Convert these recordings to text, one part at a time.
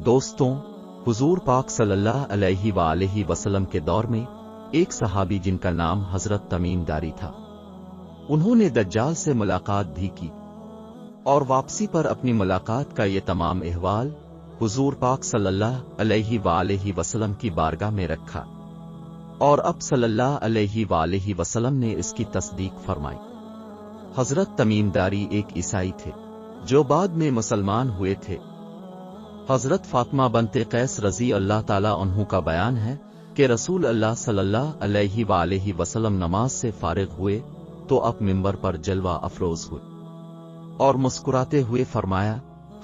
दोस्तों, हुजूर पाक सल्लल्लाहु अलैहि वसल्लम के दौर में एक सहाबी जिनका नाम हजरत तमीम दारी था, उन्होंने दज्जाल से मुलाकात भी की और वापसी पर अपनी मुलाकात का ये तमाम अहवाल हुजूर पाक सल्लल्लाहु अलैहि वसल्लम की बारगाह में रखा और अब सल्लल्लाहु अलैहि वसल्लम ने इसकी तस्दीक फरमाई। हजरत तमीम दारी एक ईसाई थे जो बाद में मुसलमान हुए थे। हजरत फातिमा बंते कैस रजी अल्लाह ताला अन्हु का बयान है कि रसूल अल्लाह सल्लल्लाहु अलैहि वसल्लम नमाज से फारिग हुए तो अब मिंबर पर जलवा अफरोज हुए और मुस्कुराते हुए फरमाया,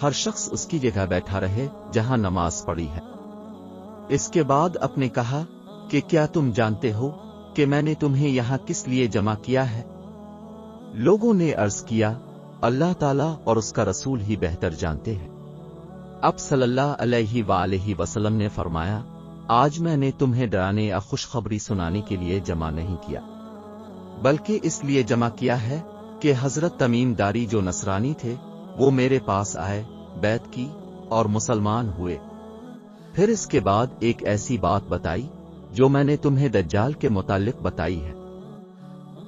हर शख्स उसकी जगह बैठा रहे जहां नमाज पढ़ी है। इसके बाद अपने कहा कि क्या तुम जानते हो कि मैंने तुम्हें यहां किस लिए जमा किया है? लोगों ने अर्ज किया, अल्लाह ताला और उसका रसूल ही बेहतर जानते हैं। अब सल्लल्लाहु अलैहि वसल्लम ने फरमाया, आज मैंने तुम्हें डराने या खुशखबरी सुनाने के लिए जमा नहीं किया, बल्कि इसलिए जमा किया है कि हजरत तमीम दारी जो नसरानी थे वो मेरे पास आए, बैत की और मुसलमान हुए। फिर इसके बाद एक ऐसी बात बताई जो मैंने तुम्हें दज्जाल के मुतालिक बताई है।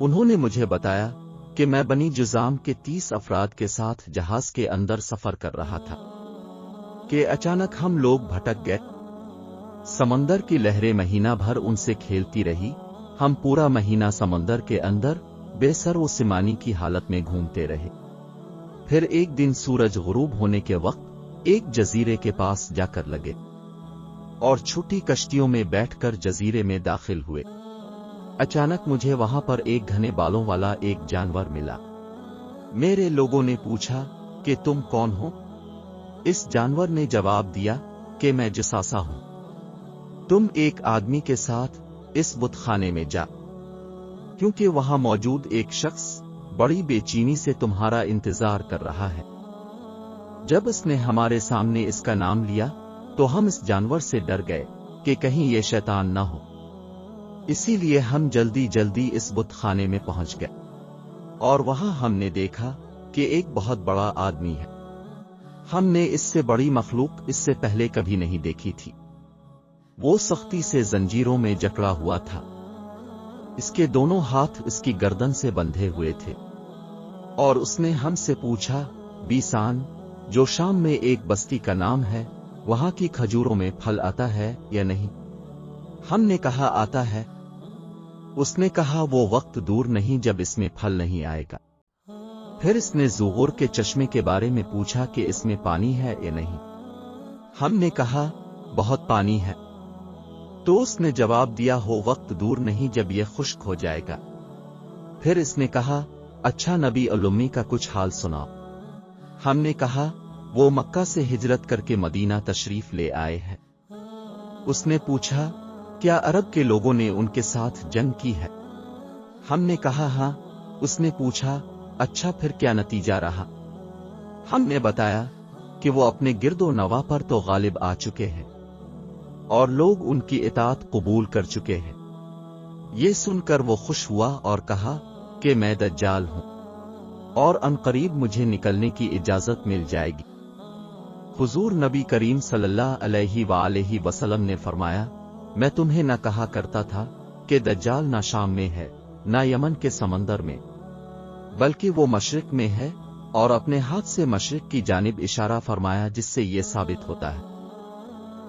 उन्होंने मुझे बताया कि मैं बनी जुजाम के 30 अफराद के साथ जहाज के अंदर सफर कर रहा था कि अचानक हम लोग भटक गए। समंदर की लहरें महीना भर उनसे खेलती रही। हम पूरा महीना समंदर के अंदर बेसर व सिमानी की हालत में घूमते रहे। फिर एक दिन सूरज गुरूब होने के वक्त एक जजीरे के पास जाकर लगे और छोटी कश्तियों में बैठकर जजीरे में दाखिल हुए। अचानक मुझे वहां पर एक घने बालों वाला एक जानवर मिला। मेरे लोगों ने पूछा कि तुम कौन हो? इस जानवर ने जवाब दिया कि मैं जसासा हूं। तुम एक आदमी के साथ इस बुतखाने में जा, क्योंकि वहां मौजूद एक शख्स बड़ी बेचैनी से तुम्हारा इंतजार कर रहा है। जब इसने हमारे सामने इसका नाम लिया तो हम इस जानवर से डर गए कि कहीं ये शैतान ना हो। इसीलिए हम जल्दी जल्दी इस बुतखाने में पहुंच गए और वहां हमने देखा कि एक बहुत बड़ा आदमी है। हमने इससे बड़ी मखलूक इससे पहले कभी नहीं देखी थी। वो सख्ती से जंजीरों में जकड़ा हुआ था। इसके दोनों हाथ इसकी गर्दन से बंधे हुए थे और उसने हमसे पूछा, बीसान, जो शाम में एक बस्ती का नाम है, वहां की खजूरों में फल आता है या नहीं? हमने कहा आता है। उसने कहा वो वक्त दूर नहीं जब इसमें फल नहीं आएगा। फिर इसने ज़ुगूर के चश्मे के बारे में पूछा कि इसमें पानी है या नहीं। हमने कहा बहुत पानी है। तो उसने जवाब दिया, हो वक्त दूर नहीं जब यह खुश्क हो जाएगा। फिर इसने कहा, अच्छा नबी उम्मी का कुछ हाल सुनाओ। हमने कहा वो मक्का से हिजरत करके मदीना तशरीफ ले आए हैं। उसने पूछा, क्या अरब के लोगों ने उनके साथ जंग की है? हमने कहा हां। उसने पूछा, अच्छा फिर क्या नतीजा रहा? हमने बताया कि वो अपने गिरदो नवा पर तो गालिब आ चुके हैं और लोग उनकी इताअत कबूल कर चुके हैं। ये सुनकर वो खुश हुआ और कहा कि मैं दज्जाल हूं और अनकरीब मुझे निकलने की इजाजत मिल जाएगी। हुजूर नबी करीम सल्लल्लाहु अलैहि वसल्लम ने फरमाया, मैं तुम्हें न कहा करता था कि दज्जाल ना शाम में है ना यमन के समंदर में, बल्कि वो मशरिक में है। और अपने हाथ से मशरिक की जानिब इशारा फरमाया, जिससे ये साबित होता है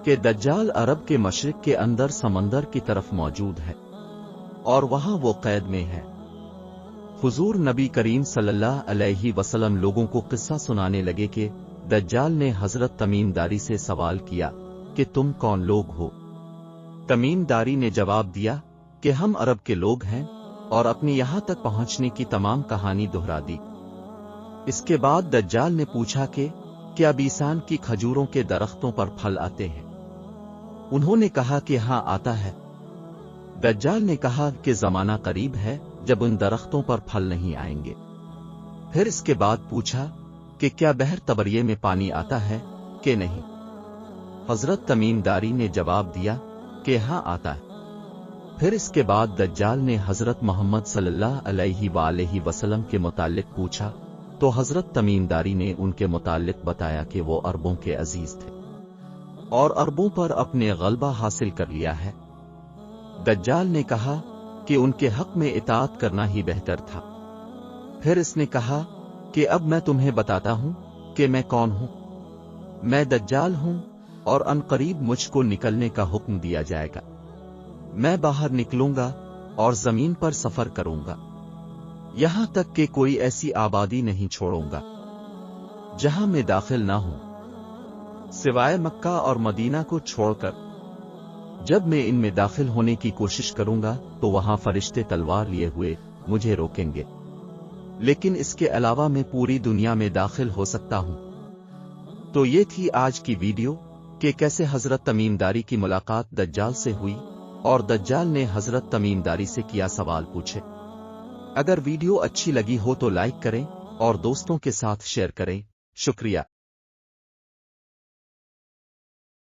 कि दज्जाल अरब के मशरिक के अंदर समंदर की तरफ मौजूद है और वहां वो कैद में है। हुजूर नबी करीम सल्लल्लाहु अलैहि वसल्लम लोगों को किस्सा सुनाने लगे कि दज्जाल ने हजरत तमीम दारी से सवाल किया कि तुम कौन लोग हो? तमीम दारी ने जवाब दिया कि हम अरब के लोग हैं और अपनी यहां तक पहुंचने की तमाम कहानी दोहरा दी। इसके बाद दज्जाल ने पूछा कि क्या बीसान की खजूरों के दरख्तों पर फल आते हैं? उन्होंने कहा कि हां आता है। दज्जाल ने कहा कि जमाना करीब है जब उन दरख्तों पर फल नहीं आएंगे। फिर इसके बाद पूछा कि क्या बहर तबरिये में पानी आता है कि नहीं? हजरत तमीम दारी ने जवाब दिया कि हां आता है। फिर इसके बाद दज्जाल ने हजरत मोहम्मद सल्लल्लाहु अलैहि वसल्लम के मुतालिक पूछा तो हजरत तमीम दारी ने उनके मुतालिक बताया कि वो अरबों के अजीज थे اور عربوں پر اپنے غلبہ حاصل کر لیا ہے۔ دجال نے کہا کہ ان کے حق میں اطاعت کرنا ہی بہتر تھا۔ پھر اس نے کہا کہ اب میں تمہیں بتاتا ہوں کہ میں کون ہوں۔ میں دجال ہوں اور عنقریب مجھ کو نکلنے کا حکم دیا جائے گا۔ میں باہر نکلوں گا اور زمین پر سفر کروں گا، یہاں تک کہ کوئی ایسی آبادی نہیں چھوڑوں گا جہاں میں داخل نہ ہوں، سوائے مکہ اور مدینہ کو چھوڑ کر۔ جب میں ان میں داخل ہونے کی کوشش کروں گا تو وہاں فرشتے تلوار لیے ہوئے مجھے روکیں گے، لیکن اس کے علاوہ میں پوری دنیا میں داخل ہو سکتا ہوں۔ تو یہ تھی آج کی ویڈیو کہ کیسے حضرت تمیم داری کی ملاقات دجال سے ہوئی اور دجال نے حضرت تمیم داری سے کیا سوال پوچھے۔ اگر ویڈیو اچھی لگی ہو تو لائک کریں اور دوستوں کے ساتھ شیئر کریں۔ شکریہ۔